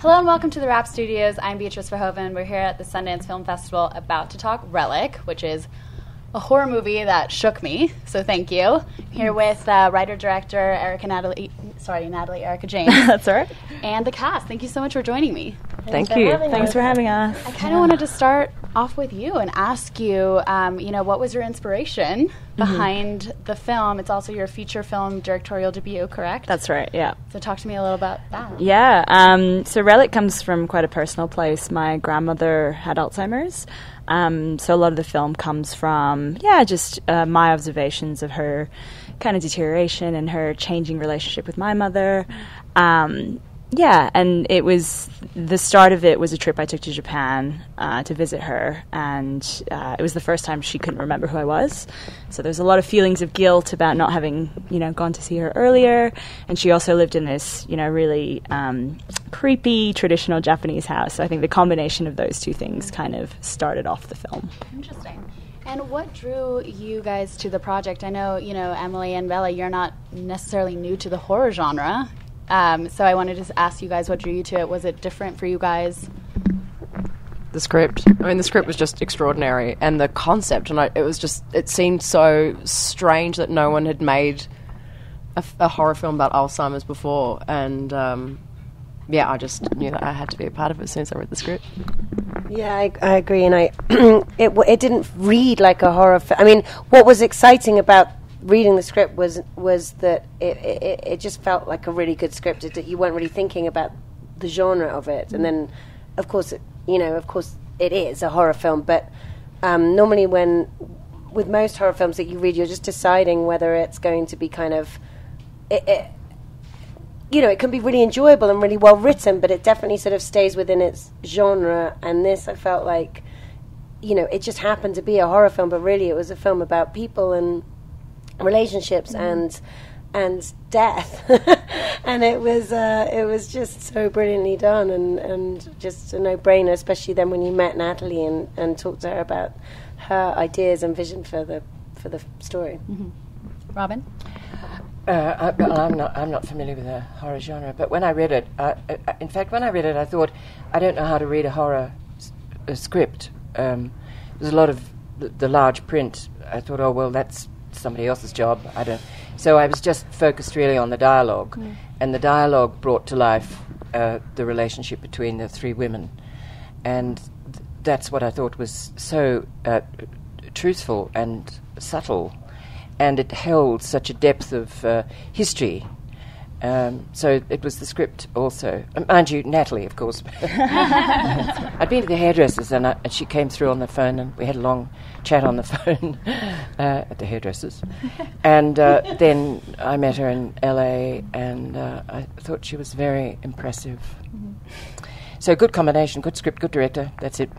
Hello and welcome to the TheWrap Studios. I'm Beatrice Verhoeven. We're here at the Sundance Film Festival about to talk Relic, which is a horror movie that shook me, so thank you. I'm here with writer-director Natalie Erika James. That's all right. And the cast. Thank you so much for joining me. Thanks for having us. I kind of wanted to start off with you and ask you, what was your inspiration behind the film? It's also your feature film directorial debut, correct? That's right, yeah. So talk to me a little about that. Yeah, so Relic comes from quite a personal place. My grandmother had Alzheimer's, so a lot of the film comes from, just my observations of her kind of deterioration and her changing relationship with my mother. And it was, the start of it was a trip I took to Japan to visit her, and it was the first time she couldn't remember who I was. So there's a lot of feelings of guilt about not having, gone to see her earlier. And she also lived in this, really creepy traditional Japanese house. So I think the combination of those two things kind of started off the film. Interesting. And what drew you guys to the project? I know, Emily and Bella, you're not necessarily new to the horror genre. So I wanted to ask you guys what drew you to it. Was it different for you guys? The script. I mean, the script was just extraordinary. And the concept, and it seemed so strange that no one had made a horror film about Alzheimer's before. And, I just knew that I had to be a part of it as soon as I read the script. Yeah, I agree. And it didn't read like a horror film. I mean, what was exciting about reading the script was that it just felt like a really good script. That you weren't really thinking about the genre of it, and then of course it is a horror film. But normally, with most horror films that you read, you're just deciding whether it's going to be kind of it can be really enjoyable and really well written, but it definitely sort of stays within its genre. And this, I felt like, it just happened to be a horror film, but really it was a film about people and relationships and death. And it was just so brilliantly done and just a no-brainer, especially then when you met Natalie and talked to her about her ideas and vision for the story. Robin? I'm not familiar with the horror genre, but when I read it, I thought, I don't know how to read a horror script. There's a lot of the large print. I thought, oh well, that's somebody else's job. So I was just focused really on the dialogue, and the dialogue brought to life the relationship between the three women, and that's what I thought was so truthful and subtle, and it held such a depth of history. So it was the script also. Mind you, Natalie, of course. I'd been to the hairdressers, and she came through on the phone, and we had a long chat on the phone at the hairdressers. And then I met her in LA, and I thought she was very impressive. So good combination, good script, good director. That's it.